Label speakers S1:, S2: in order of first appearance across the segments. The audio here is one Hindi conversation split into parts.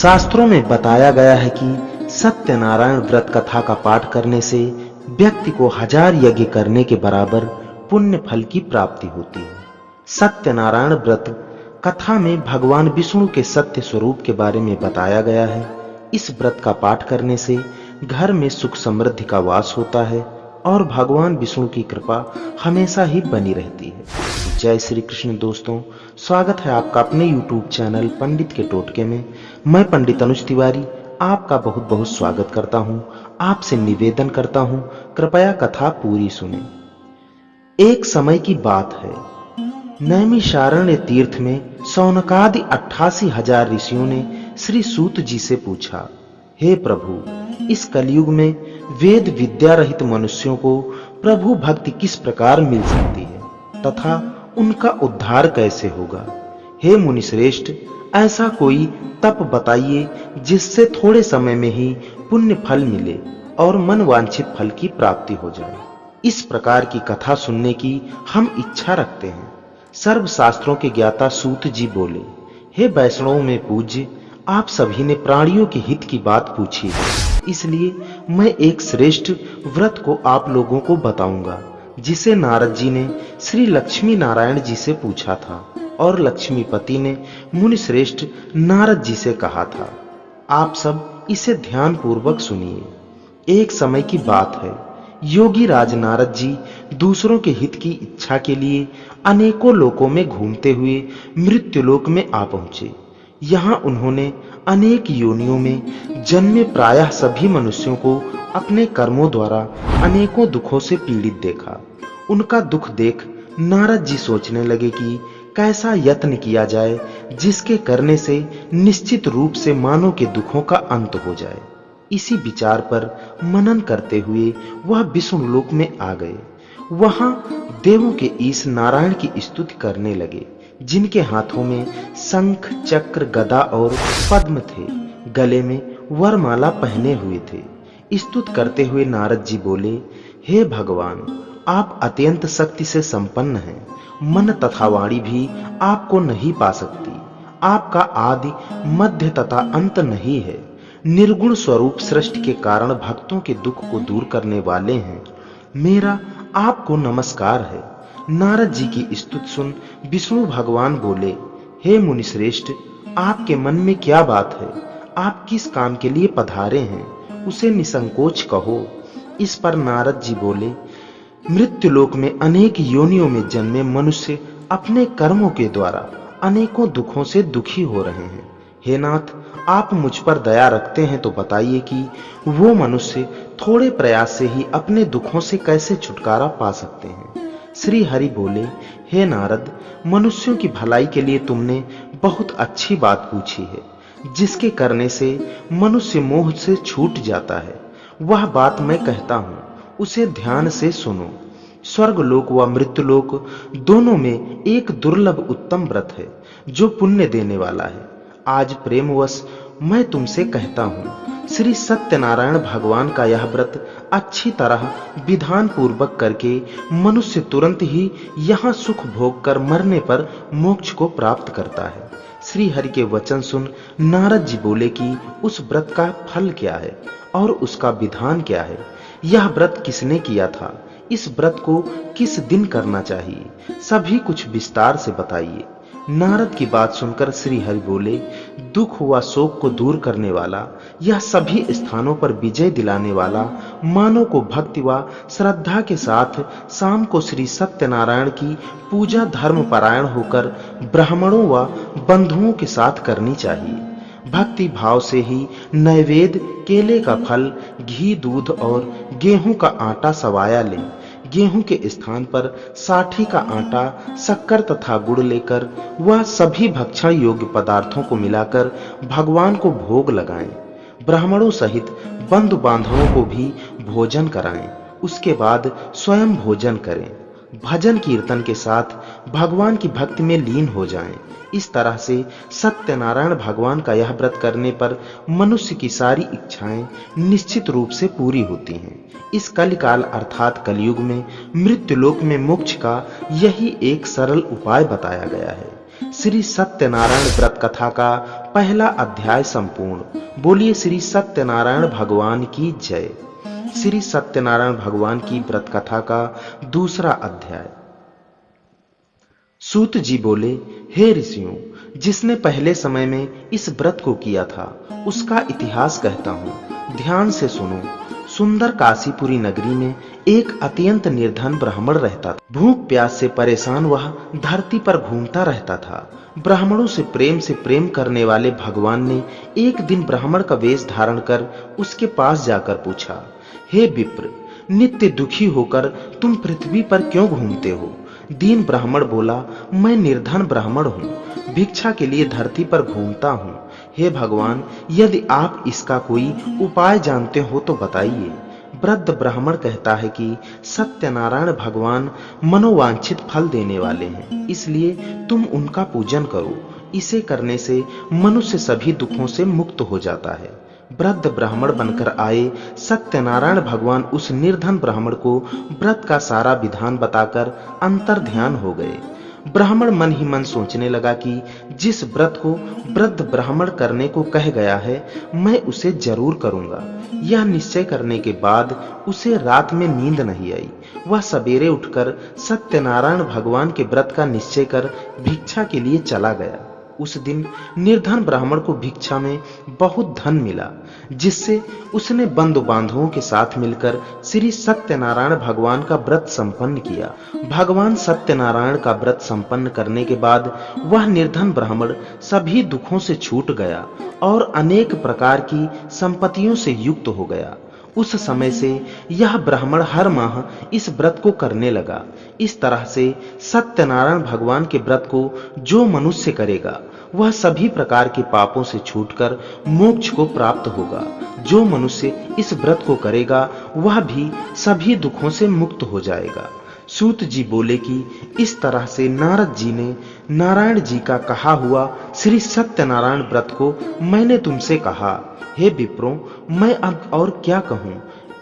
S1: शास्त्रों में बताया गया है कि सत्यनारायण व्रत कथा का पाठ करने से व्यक्ति को 1000 यज्ञ करने के बराबर पुण्य फल की प्राप्ति होती है। सत्यनारायण व्रत कथा में भगवान विष्णु के सत्य स्वरूप के बारे में बताया गया है। इस व्रत का पाठ करने से घर में सुख समृद्धि का वास होता है और भगवान विष्णु की कृपा हमेशा ही बनी रहती है। जय श्री कृष्ण दोस्तों, स्वागत है आपका अपने YouTube चैनल पंडित के टोटके में। मैं पंडित अनुज तिवारी आपका बहुत बहुत स्वागत करता हूं। आपसे निवेदन करता हूं, कृपया कथा पूरी सुने। एक समय की बात है, नैमिषारण्य तीर्थ में शौनकादि 88,000 ऋषियों ने श्री सूत जी से पूछा, हे प्रभु, इस कलयुग में वेद विद्या रहित मनुष्यों को प्रभु भक्ति किस प्रकार मिल सकती है तथा उनका उद्धार कैसे होगा। हे मुनिश्रेष्ठ, ऐसा कोई तप बताइए जिससे थोड़े समय में ही पुण्य फल मिले और मन वांछित फल की प्राप्ति हो जाए। इस प्रकार की कथा सुनने की हम इच्छा रखते हैं। सर्व शास्त्रों के ज्ञाता सूत जी बोले, हे वैष्णव में पूज्य, आप सभी ने प्राणियों के हित की बात पूछी है, इसलिए मैं एक श्रेष्ठ व्रत को आप लोगों को बताऊंगा जिसे नारद जी ने श्री लक्ष्मी नारायण जी से पूछा था और लक्ष्मीपति ने मुनि श्रेष्ठ नारद जी से कहा था। आप सब इसे ध्यान पूर्वक सुनिए। एक समय की बात है, योगी राज नारद जी दूसरों के हित की इच्छा के लिए अनेकों लोकों में घूमते हुए मृत्युलोक में आ पहुंचे। यहाँ उन्होंने अनेक योनियों में जन्मे प्रायः सभी मनुष्यों को अपने कर्मों द्वारा अनेकों दुखों से पीड़ित देखा। उनका दुख देख नारद जी सोचने लगे कि कैसा यत्न किया जाए जिसके करने से निश्चित रूप से मानव के दुखों का अंत हो जाए। इसी विचार पर मनन करते हुए वह विष्णु लोक में आ गए। वहां देवों के ईश नारायण की स्तुति करने लगे, जिनके हाथों में शंख चक्र गदा और पद्म थे, गले में वरमाला पहने हुए थे। स्तुति करते हुए नारद जी बोले, हे भगवान, आप अत्यंत शक्ति से संपन्न हैं। मन तथा वाणी भी आपको नहीं पा सकती। आपका आदि मध्य तथा अंत नहीं है। निर्गुण स्वरूप सृष्टि के कारण भक्तों के दुख को दूर करने वाले हैं। मेरा आपको नमस्कार है। नारद जी की स्तुति सुन विष्णु भगवान बोले, हे मुनिश्रेष्ठ, आपके मन में क्या बात है? आप किस काम के लिए पधारे हैं? उसे निसंकोच कहो। इस पर नारद जी बोले, मृत्युलोक में अनेक योनियों में जन्मे मनुष्य अपने कर्मों के द्वारा अनेकों दुखों से दुखी हो रहे हैं। हे नाथ, आप मुझ पर दया रखते हैं तो बताइए कि वो मनुष्य थोड़े प्रयास से ही अपने दुखों से कैसे छुटकारा पा सकते हैं। श्री हरि बोले, हे नारद, मनुष्यों की भलाई के लिए तुमने बहुत अच्छी बात पूछी है, जिसके करने से मनुष्य मोह से छूट जाता है। वह बात मैं कहता हूँ, उसे ध्यान से सुनो। स्वर्गलोक व मृत्युलोक दोनों में एक दुर्लभ उत्तम व्रत है जो पुण्य देने वाला है। आज प्रेमवश मैं तुमसे कहता हूँ, श्री सत्यनारायण भगवान का यह व्रत अच्छी तरह विधान पूर्वक करके मनुष्य तुरंत ही यहाँ सुख भोग कर मरने पर मोक्ष को प्राप्त करता है। श्री हरि के वचन सुन नारद जी बोले कि उस व्रत का फल क्या है और उसका विधान क्या है। यह व्रत किसने किया था? इस व्रत को किस दिन करना चाहिए? सभी कुछ विस्तार से बताइए। नारद की बात सुनकर श्री हरि बोले, दुख व शोक को दूर करने वाला, यह सभी स्थानों पर विजय दिलाने वाला, मानव को भक्ति व श्रद्धा के साथ शाम को श्री सत्यनारायण की पूजा धर्म परायण होकर ब्राह्मणों व बंधुओं के साथ करनी चाहिए। भक्ति भाव से ही नैवेद्य, केले का फल, घी, दूध और गेहूं का आटा सवाया लें। गेहूं के स्थान पर साठी का आटा, शक्कर तथा गुड़ लेकर वह सभी भक्षण योग्य पदार्थों को मिलाकर भगवान को भोग लगाएं। ब्राह्मणों सहित बंधु बांधवों को भी भोजन कराएं। उसके बाद स्वयं भोजन करें। भजन कीर्तन के साथ भगवान की भक्ति में लीन हो जाएं। इस तरह से सत्यनारायण भगवान का यह व्रत करने पर मनुष्य की सारी इच्छाएं निश्चित रूप से पूरी होती हैं। इस कलिकाल अर्थात कलयुग में मृत्युलोक में मोक्ष का यही एक सरल उपाय बताया गया है। श्री सत्यनारायण व्रत कथा का पहला अध्याय संपूर्ण। बोलिए श्री सत्यनारायण भगवान की जय। श्री सत्यनारायण भगवान की व्रत कथा का दूसरा अध्याय। सूत जी बोले, हे ऋषियों, जिसने पहले समय में इस व्रत को किया था उसका इतिहास कहता हूं, ध्यान से सुनो। सुंदर काशीपुरी नगरी में एक अत्यंत निर्धन ब्राह्मण रहता था। भूख प्यास से परेशान वह धरती पर घूमता रहता था। ब्राह्मणों से प्रेम करने वाले भगवान ने एक दिन ब्राह्मण का वेश धारण कर उसके पास जाकर पूछा, हे विप्र, नित्य दुखी होकर तुम पृथ्वी पर क्यों घूमते हो? दीन ब्राह्मण बोला, मैं निर्धन ब्राह्मण हूँ, भिक्षा के लिए धरती पर घूमता हूँ। हे भगवान, यदि आप इसका कोई उपाय जानते हो तो बताइए। वृद्ध ब्राह्मण कहता है कि सत्यनारायण भगवान मनोवांछित फल देने वाले हैं, इसलिए तुम उनका पूजन करो। इसे करने से मनुष्य सभी दुखों से मुक्त हो जाता है। वृद्ध ब्राह्मण बनकर आए सत्यनारायण भगवान उस निर्धन ब्राह्मण को व्रत का सारा विधान बताकर अंतर ध्यान हो गए। ब्राह्मण मन ही मन सोचने लगा कि जिस व्रत को वृद्ध ब्राह्मण करने को कह गया है, मैं उसे जरूर करूंगा। यह निश्चय करने के बाद उसे रात में नींद नहीं आई। वह सवेरे उठकर सत्यनारायण भगवान के व्रत का निश्चय कर भिक्षा के लिए चला गया। उस दिन निर्धन ब्राह्मण को भिक्षा में बहुत धन मिला, जिससे उसने बंधु बांधवों के साथ मिलकर श्री सत्यनारायण भगवान का व्रत संपन्न किया। भगवान सत्यनारायण का व्रत संपन्न करने के बाद वह निर्धन ब्राह्मण सभी दुखों से छूट गया और अनेक प्रकार की संपत्तियों से युक्त हो गया। उस समय से यह ब्राह्मण हर माह इस व्रत को करने लगा। इस तरह से सत्यनारायण भगवान के व्रत को जो मनुष्य करेगा वह सभी प्रकार के पापों से छूटकर मोक्ष को प्राप्त होगा। जो मनुष्य इस व्रत को करेगा वह भी सभी दुखों से मुक्त हो जाएगा। सूत जी बोले कि इस तरह से नारद जी ने नारायण जी का कहा हुआ श्री सत्यनारायण व्रत को मैंने तुमसे कहा। हे विप्रों, मैं अब और क्या कहूँ?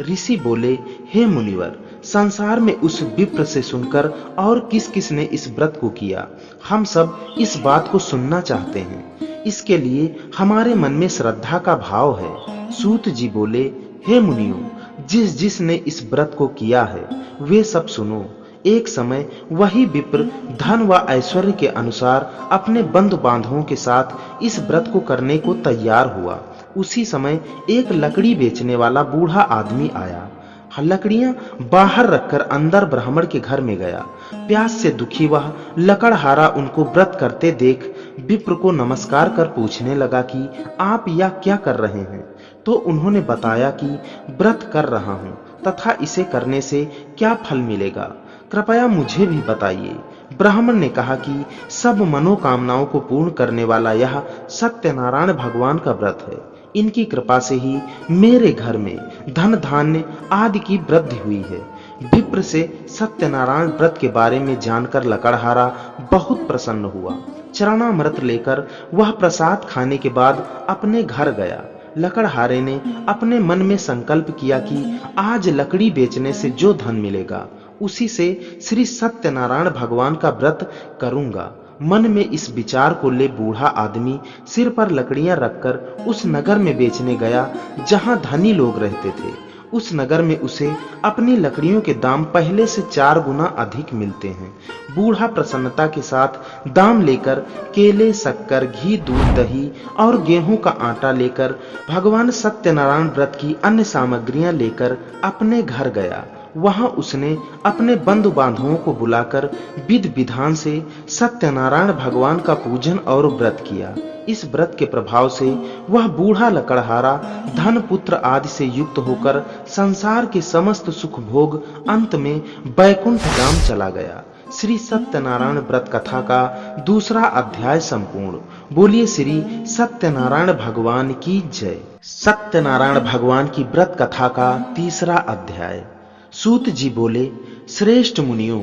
S1: ऋषि बोले, हे मुनिवर, संसार में उस विप्र से सुनकर और किस किस ने इस व्रत को किया, हम सब इस बात को सुनना चाहते हैं। इसके लिए हमारे मन में श्रद्धा का भाव है। सूत जी बोले, हे मुनियों, जिस जिस ने इस व्रत को किया है वे सब सुनो। एक समय वही विप्र धन व ऐश्वर्य के अनुसार अपने बंधु बांधवों के साथ इस व्रत को करने को तैयार हुआ। उसी समय एक लकड़ी बेचने वाला बूढ़ा आदमी आया। लकड़ियां बाहर रखकर अंदर ब्राह्मण के घर में गया। प्यास से दुखी वह लकड़हारा उनको व्रत करते देख विप्र को नमस्कार कर पूछने लगा कि आप यह क्या कर रहे हैं? तो उन्होंने बताया कि व्रत कर रहा हूं तथा इसे करने से क्या फल मिलेगा, कृपया मुझे भी बताइए। ब्राह्मण ने कहा कि सब मनोकामनाओं को पूर्ण करने वाला यह सत्यनारायण भगवान का व्रत है। इनकी कृपा से ही मेरे घर में धन धान्य आदि की वृद्धि हुई है। विप्र से सत्यनारायण व्रत के बारे में जानकर लकड़हारा बहुत प्रसन्न हुआ। चरणामृत लेकर वह प्रसाद खाने के बाद अपने घर गया। लकड़हारे ने अपने मन में संकल्प किया कि आज लकड़ी बेचने से जो धन मिलेगा उसी से श्री सत्यनारायण भगवान का व्रत करूंगा। मन में इस विचार को ले बूढ़ा आदमी सिर पर लकड़ियां रखकर उस नगर में बेचने गया जहां धनी लोग रहते थे। उस नगर में उसे अपनी लकड़ियों के दाम पहले से 4 गुना अधिक मिलते हैं। बूढ़ा प्रसन्नता के साथ दाम लेकर केले, शक्कर, घी, दूध, दही और गेहूं का आटा लेकर भगवान सत्यनारायण व्रत की अन्य सामग्रियां लेकर अपने घर गया। वहां उसने अपने बंधु बांधवों को बुलाकर विधि विधान से सत्यनारायण भगवान का पूजन और व्रत किया। इस व्रत के प्रभाव से वह बूढ़ा लकड़हारा धन पुत्र आदि से युक्त होकर संसार के समस्त सुख भोग अंत में बैकुंठ धाम चला गया। श्री सत्यनारायण व्रत कथा का दूसरा अध्याय संपूर्ण। बोलिए श्री सत्यनारायण भगवान की जय। सत्यनारायण भगवान की व्रत कथा का तीसरा अध्याय। सूत जी बोले, श्रेष्ठ मुनियों,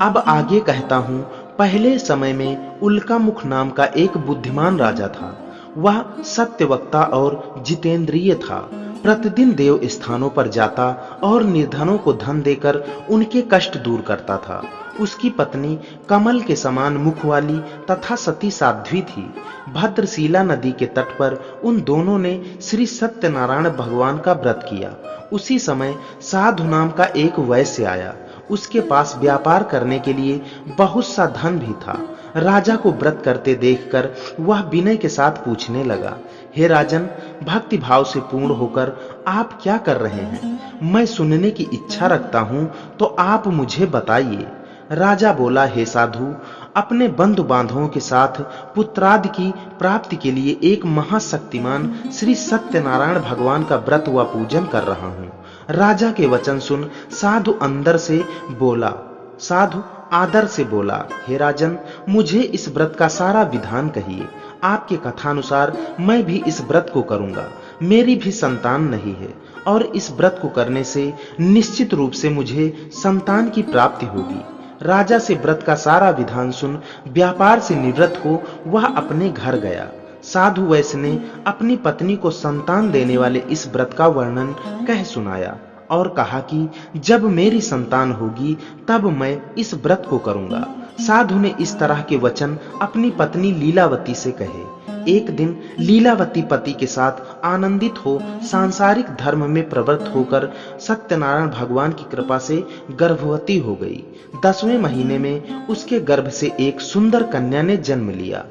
S1: अब आगे कहता हूं। पहले समय में उल्कामुख नाम का एक बुद्धिमान राजा था। वह सत्यवक्ता और जितेंद्रिय था। प्रतिदिन देव स्थानों पर जाता और निर्धनों को धन देकर उनके कष्ट दूर करता था। उसकी पत्नी कमल के समान मुख वाली तथा सती साध्वी थी। भद्रशिला नदी के तट पर उन दोनों ने श्री सत्यनारायण भगवान का व्रत किया। उसी समय साधु नाम का एक वैश्य आया। उसके पास व्यापार करने के लिए बहुत सा धन भी था। राजा को व्रत करते देखकर वह विनय के साथ पूछने लगा, हे राजन, भक्ति भाव से पूर्ण होकर आप क्या कर रहे हैं? मैं सुनने की इच्छा रखता हूं, तो आप मुझे बताइए। राजा बोला, हे साधु, अपने बंधु बांधवों के साथ पुत्रादि की प्राप्ति के लिए एक महाशक्तिमान श्री सत्यनारायण भगवान का व्रत व पूजन कर रहा हूं। राजा के वचन सुन साधु आदर से बोला, हे राजन, मुझे इस व्रत का सारा विधान कहिए। आपके कथानुसार मैं भी इस व्रत को करूंगा। मेरी भी संतान नहीं है और इस व्रत को करने से निश्चित रूप से मुझे संतान की प्राप्ति होगी। राजा से व्रत का सारा विधान सुन व्यापार से निवृत्त हो वह अपने घर गया। साधु वैश्य ने अपनी पत्नी को संतान देने वाले इस व्रत का वर्णन कह सुनाया और कहा कि जब मेरी संतान होगी तब मैं इस व्रत को करूंगा। साधु ने इस तरह के वचन अपनी पत्नी लीलावती से कहे। एक दिन लीलावती पति के साथ आनंदित हो सांसारिक धर्म में प्रवृत्त होकर सत्यनारायण भगवान की कृपा से गर्भवती हो गई। 10वें महीने में उसके गर्भ से एक सुंदर कन्या ने जन्म लिया।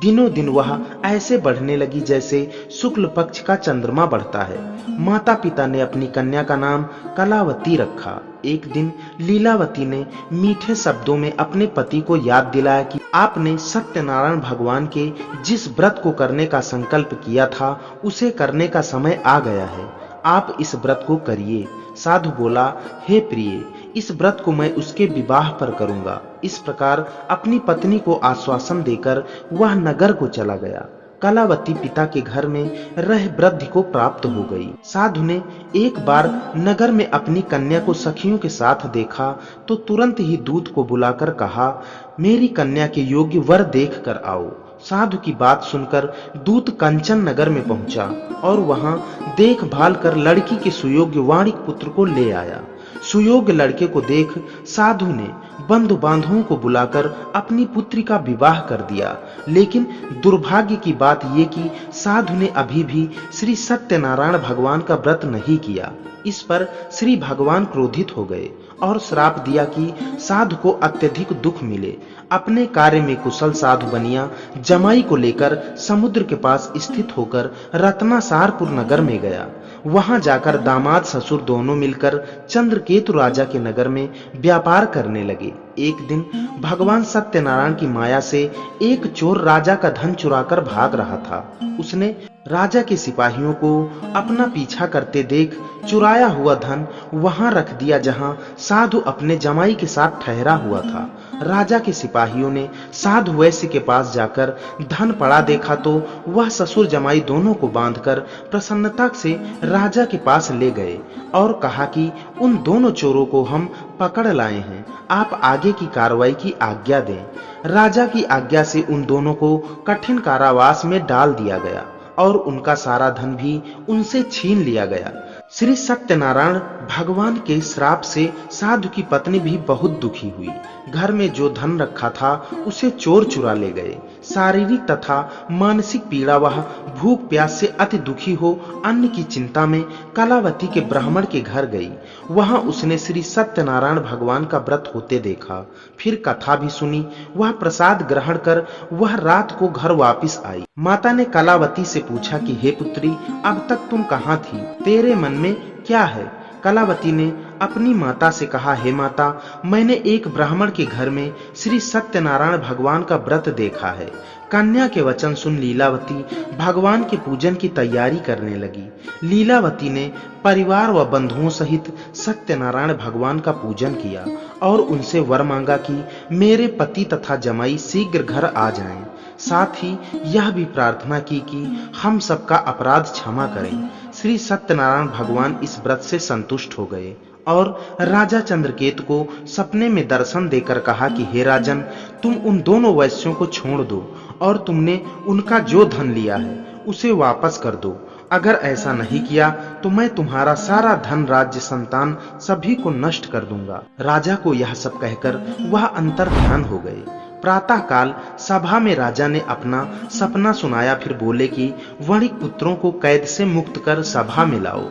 S1: दिनों दिन वह ऐसे बढ़ने लगी जैसे शुक्ल पक्ष का चंद्रमा बढ़ता है। माता पिता ने अपनी कन्या का नाम कलावती रखा। एक दिन लीलावती ने मीठे शब्दों में अपने पति को याद दिलाया कि आपने सत्यनारायण भगवान के जिस व्रत को करने का संकल्प किया था उसे करने का समय आ गया है। आप इस व्रत को करिए। साधु बोला, हे प्रिय, इस व्रत को मैं उसके विवाह पर करूंगा। इस प्रकार अपनी पत्नी को आश्वासन देकर वह नगर को चला गया। कलावती पिता के घर में रह वृद्धि को प्राप्त हो गई। साधु ने एक बार नगर में अपनी कन्या को सखियों के साथ देखा तो तुरंत ही दूत को बुलाकर कहा, मेरी कन्या के योग्य वर देख कर आओ। साधु की बात सुनकर दूत कंचन नगर में पहुंचा और वहां देखभाल कर लड़की के सुयोग्य वाणिक पुत्र को ले आया। सुयोग्य लड़के को देख साधु ने बंधु बांधवों को बुलाकर अपनी पुत्री का विवाह कर दिया। लेकिन दुर्भाग्य की बात ये कि साधु ने अभी भी श्री सत्यनारायण भगवान का व्रत नहीं किया। इस पर श्री भगवान क्रोधित हो गए और श्राप दिया कि साधु को अत्यधिक दुख मिले। अपने कार्य में कुशल साधु बनिया जमाई को लेकर समुद्र के पास स्थित होकर रत्नासारपुर नगर में गया। वहां जाकर दामाद ससुर दोनों मिलकर चंद्रकेतु राजा के नगर में व्यापार करने लगे। एक दिन भगवान सत्यनारायण की माया से एक चोर राजा का धन चुराकर भाग रहा था। उसने राजा के सिपाहियों को अपना पीछा करते देख चुराया हुआ धन वहां रख दिया जहां साधु अपने जमाई के साथ ठहरा हुआ था। राजा के सिपाहियों ने साधु वैश्य के पास जाकर धन पड़ा देखा तो वह ससुर जमाई दोनों को बांधकर प्रसन्नता से राजा के पास ले गए और कहा कि उन दोनों चोरों को हम पकड़ लाए हैं, आप आगे की कार्रवाई की आज्ञा दें। राजा की आज्ञा से उन दोनों को कठिन कारावास में डाल दिया गया और उनका सारा धन भी उनसे छीन लिया गया। श्री सत्यनारायण भगवान के श्राप से साधु की पत्नी भी बहुत दुखी हुई। घर में जो धन रखा था उसे चोर चुरा ले गए। शारीरिक तथा मानसिक पीड़ा वह भूख प्यास से अति दुखी हो अन्न की चिंता में कलावती के ब्राह्मण के घर गई। वहां उसने श्री सत्यनारायण भगवान का व्रत होते देखा। फिर कथा भी सुनी। वह प्रसाद ग्रहण कर वह रात को घर वापस आई। माता ने कलावती से पूछा कि हे पुत्री, अब तक तुम कहाँ थी? तेरे मन में क्या है? कलावती ने अपनी माता से कहा, हे माता, मैंने एक ब्राह्मण के घर में श्री सत्यनारायण भगवान का व्रत देखा है। कन्या के वचन सुन लीलावती भगवान के पूजन की तैयारी करने लगी। लीलावती ने परिवार व बंधुओं सहित सत्यनारायण भगवान का पूजन किया और उनसे वर मांगा कि मेरे पति तथा जमाई शीघ्र घर आ जाएं। साथ ही यह भी प्रार्थना की कि हम सबका अपराध क्षमा करें। श्री सत्यनारायण भगवान इस व्रत से संतुष्ट हो गए और राजा चंद्रकेतु को सपने में दर्शन देकर कहा कि हे राजन, तुम उन दोनों वैश्यों को छोड़ दो और तुमने उनका जो धन लिया है उसे वापस कर दो, अगर ऐसा नहीं किया तो मैं तुम्हारा सारा धन, राज्य, संतान सभी को नष्ट कर दूंगा। राजा को यह सब कहकर वह अंतर्ध्यान हो गए। प्रातः काल सभा में राजा ने अपना सपना सुनाया, फिर बोले कि वणिक पुत्रों को कैद से मुक्त कर सभा में लाओ।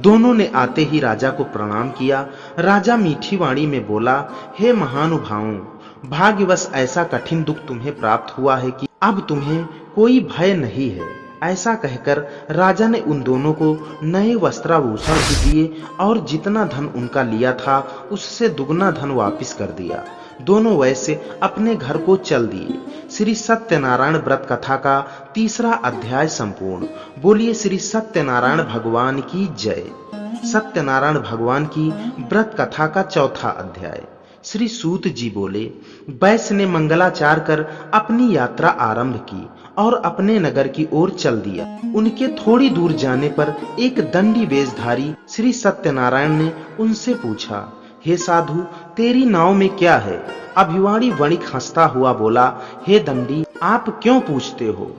S1: दोनों ने आते ही राजा को प्रणाम किया। राजा मीठी वाणी में बोला, हे महानुभावों, भाग्यवश ऐसा कठिन दुख तुम्हें प्राप्त हुआ है कि अब तुम्हें कोई भय नहीं है। ऐसा कहकर राजा ने उन दोनों को नए वस्त्राभूषण भी दिए और जितना धन उनका लिया था उससे दुगना धन वापस कर दिया। दोनों वैसे अपने घर को चल दिए। श्री सत्यनारायण व्रत कथा का 3रा अध्याय संपूर्ण। बोलिए श्री सत्यनारायण भगवान की जय। सत्यनारायण भगवान की व्रत कथा का 4था अध्याय। श्री सूत जी बोले, वैश्य ने मंगलाचार कर अपनी यात्रा आरंभ की और अपने नगर की ओर चल दिया। उनके थोड़ी दूर जाने पर एक दंडी वेशधारी श्री सत्यनारायण ने उनसे पूछा, हे साधु, तेरी नाव में क्या है? अभिवाणी वणिक हंसता हुआ बोला, हे दंडी, आप क्यों पूछते हो?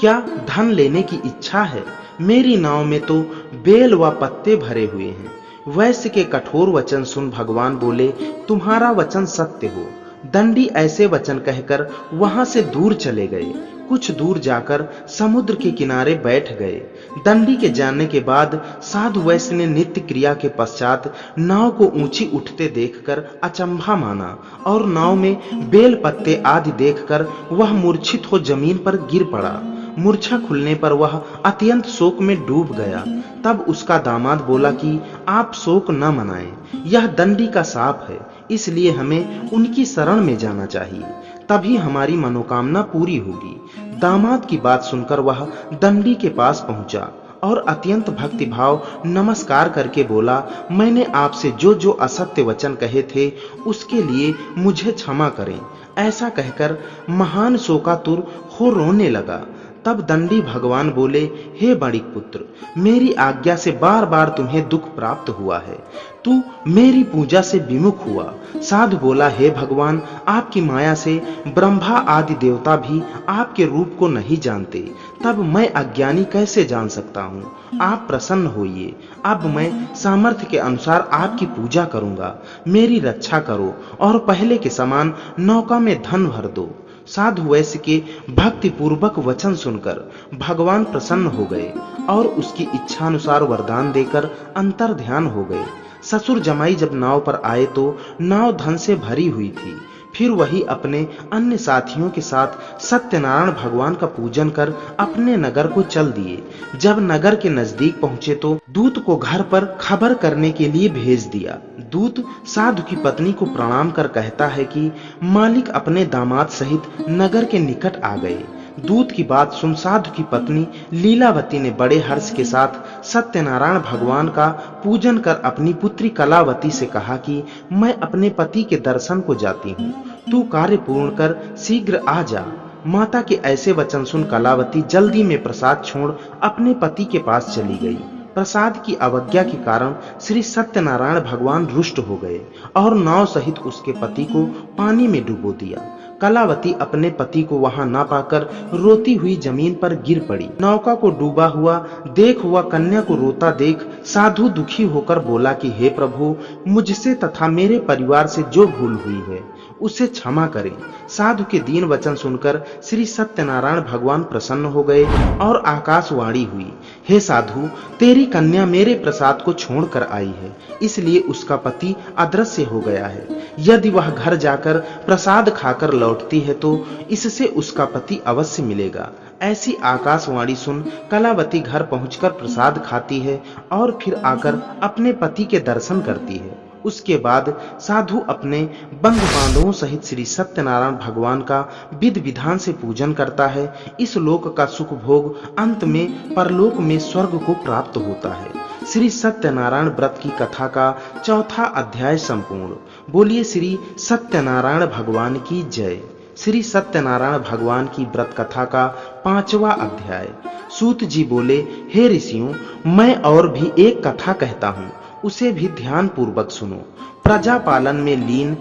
S1: क्या धन लेने की इच्छा है? मेरी नाव में तो बेल व पत्ते भरे हुए हैं। वैश्य के कठोर वचन सुन भगवान बोले, तुम्हारा वचन सत्य हो। दंडी ऐसे वचन कहकर वहां से दूर चले गए। कुछ दूर जाकर समुद्र के किनारे बैठ गए। दंडी के जाने के बाद साधु वैश्य ने नित्य क्रिया के पश्चात नाव को ऊंची उठते देखकर अचंभा माना और नाव में बेल पत्ते आदि देखकर वह मूर्छित हो जमीन पर गिर पड़ा। मूर्छा खुलने पर वह अत्यंत शोक में डूब गया। तब उसका दामाद बोला कि आप शोक न मनाएं, यह दंडी का शाप है, इसलिए हमें उनकी शरण में जाना चाहिए, तभी हमारी मनोकामना पूरी होगी। दामाद की बात सुनकर वह दंडी के पास पहुंचा और अत्यंत भक्तिभाव नमस्कार करके बोला, मैंने आपसे जो जो असत्य वचन कहे थे उसके लिए मुझे क्षमा करें। ऐसा कहकर महान शोकातुर हो रोने लगा। तब दंडी भगवान बोले, हे वणिक पुत्र, मेरी आज्ञा से बार बार तुम्हें दुख प्राप्त हुआ है। तू मेरी पूजा से विमुख हुआ। साधु बोला, हे भगवान, आपकी माया से ब्रह्मा आदि देवता भी आपके रूप को नहीं जानते, तब मैं अज्ञानी कैसे जान सकता हूँ? आप प्रसन्न होइए। अब मैं सामर्थ्य के अनुसार आपकी पूजा करूंगा। मेरी रक्षा करो और पहले के समान नौका में धन भर दो। साधु वैश्य के भक्ति पूर्वक वचन सुनकर भगवान प्रसन्न हो गए और उसकी इच्छानुसार वरदान देकर अंतर्ध्यान हो गए। ससुर जमाई जब नाव पर आए तो नाव धन से भरी हुई थी। फिर वही अपने अन्य साथियों के साथ सत्यनारायण भगवान का पूजन कर अपने नगर को चल दिए। जब नगर के नजदीक पहुंचे तो दूत को घर पर खबर करने के लिए भेज दिया। दूत साधु की पत्नी को प्रणाम कर कहता है कि मालिक अपने दामाद सहित नगर के निकट आ गए। दूत की बात सुन साधु की पत्नी लीलावती ने बड़े हर्ष के साथ सत्यनारायण भगवान का पूजन कर अपनी पुत्री कलावती से कहा कि मैं अपने पति के दर्शन को जाती हूँ, तू कार्य पूर्ण कर शीघ्र आ जा। माता के ऐसे वचन सुन कलावती जल्दी में प्रसाद छोड़ अपने पति के पास चली गई। प्रसाद की अवज्ञा के कारण श्री सत्यनारायण भगवान रुष्ट हो गए और नाव सहित उसके पति को पानी में डुबो दिया। कलावती अपने पति को वहां ना पाकर रोती हुई जमीन पर गिर पड़ी। नौका को डूबा हुआ देख हुआ कन्या को रोता देख साधु दुखी होकर बोला कि हे प्रभु, मुझसे तथा मेरे परिवार से जो भूल हुई है उसे क्षमा करें। साधु के दीन वचन सुनकर श्री सत्यनारायण भगवान प्रसन्न हो गए और आकाशवाणी हुई, हे साधु, तेरी कन्या मेरे प्रसाद को छोड़कर आई है, इसलिए उसका पति अदृश्य हो गया है। यदि वह घर जाकर प्रसाद खाकर लौटती है तो इससे उसका पति अवश्य मिलेगा। ऐसी आकाशवाणी सुन कलावती घर पहुंचकर प्रसाद खाती है और फिर आकर अपने पति के दर्शन करती है। उसके बाद साधु अपने बंधु बांधवों सहित श्री सत्यनारायण भगवान का विधि विधान से पूजन करता है। इस लोक का सुख भोग अंत में परलोक में स्वर्ग को प्राप्त होता है। श्री सत्यनारायण व्रत की कथा का 4था अध्याय संपूर्ण। बोलिए श्री सत्यनारायण भगवान की जय। श्री सत्यनारायण भगवान की व्रत कथा का 5वां अध्याय। सूत जी बोले, हे ऋषियों, मैं और भी एक कथा कहता हूँ, उसे भी ध्यान पूर्वक सुनो। प्रजा पालन में लीन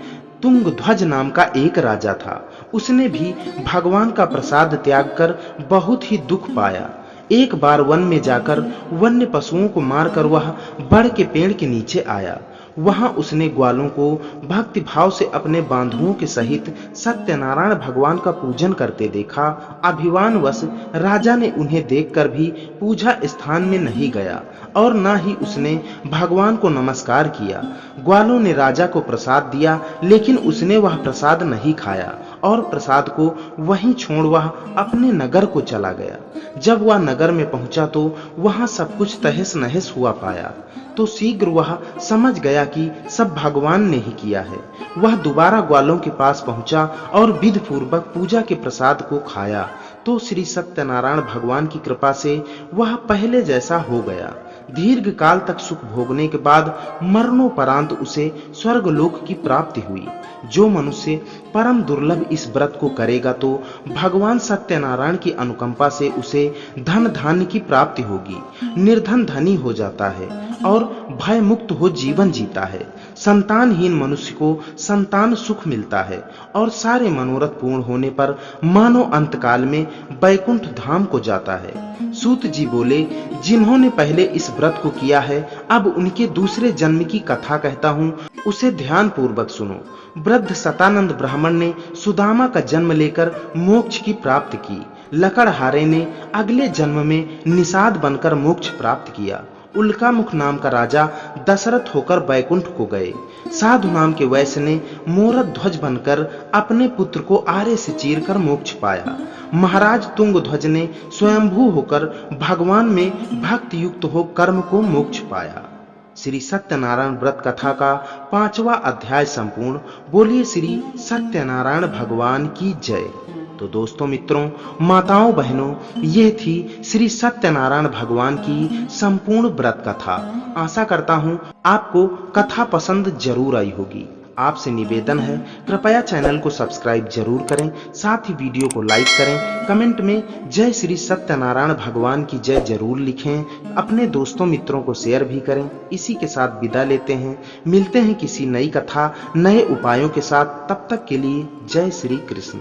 S1: तुंगध्वज नाम का एक राजा था। उसने भी भगवान का प्रसाद त्याग कर बहुत ही दुख पाया। एक बार वन में जाकर वन्य पशुओं को मारकर वह बड़ के पेड़ के नीचे आया। वहां उसने ग्वालों को भक्ति भाव से अपने बांधुओं के सहित सत्यनारायण भगवान का पूजन करते देखा। अभिमानवश राजा ने उन्हें देखकर भी पूजा स्थान में नहीं गया और न ही उसने भगवान को नमस्कार किया। ग्वालों ने राजा को प्रसाद दिया, लेकिन उसने वह प्रसाद नहीं खाया और प्रसाद को वहीं छोड़ वह अपने नगर को चला गया। जब वह नगर में पहुंचा तो वहां सब कुछ तहस नहस हुआ पाया, तो शीघ्र वह समझ गया कि सब भगवान ने ही किया है। वह दोबारा ग्वालों के पास पहुंचा और विधि पूर्वक पूजा के प्रसाद को खाया, तो श्री सत्यनारायण भगवान की कृपा से वह पहले जैसा हो गया। दीर्घ काल तक सुख भोगने के बाद मरणोपरांत उसे स्वर्गलोक की प्राप्ति हुई। जो मनुष्य परम दुर्लभ इस व्रत को करेगा तो भगवान सत्यनारायण की अनुकंपा से उसे धन धान्य की प्राप्ति होगी, निर्धन धनी हो जाता है और भय मुक्त हो जीवन जीता है। संतानहीन मनुष्य को संतान सुख मिलता है और सारे मनोरथ पूर्ण होने पर मानव अंतकाल में बैकुंठ धाम को जाता है। सूत जी बोले, जिन्होंने पहले इस व्रत को किया है, अब उनके दूसरे जन्म की कथा कहता हूँ, उसे ध्यान पूर्वक सुनो। वृद्ध सतानंद ब्राह्मण ने सुदामा का जन्म लेकर मोक्ष की प्राप्ति की। लकड़हारे ने अगले जन्म में निषाद बनकर मोक्ष प्राप्त किया। उल्कामुख नाम का राजा दशरथ होकर बैकुंठ को गए। साधु नाम के वैश्य ने मोरक ध्वज बनकर अपने पुत्र को आरे से चीरकर मोक्ष पाया। महाराज तुंग ध्वज ने स्वयंभू होकर भगवान में भक्ति युक्त हो कर्म को मोक्ष पाया। श्री सत्यनारायण व्रत कथा का 5वां अध्याय संपूर्ण। बोलिए श्री सत्यनारायण भगवान की जय। तो दोस्तों, मित्रों, माताओं, बहनों, यह थी श्री सत्यनारायण भगवान की संपूर्ण व्रत कथा। आशा करता हूं आपको कथा पसंद जरूर आई होगी। आपसे निवेदन है, कृपया चैनल को सब्सक्राइब जरूर करें, साथ ही वीडियो को लाइक करें, कमेंट में जय श्री सत्यनारायण भगवान की जय जरूर लिखें, अपने दोस्तों मित्रों को शेयर भी करें। इसी के साथ विदा लेते हैं, मिलते हैं किसी नई कथा नए उपायों के साथ। तब तक के लिए जय श्री कृष्ण।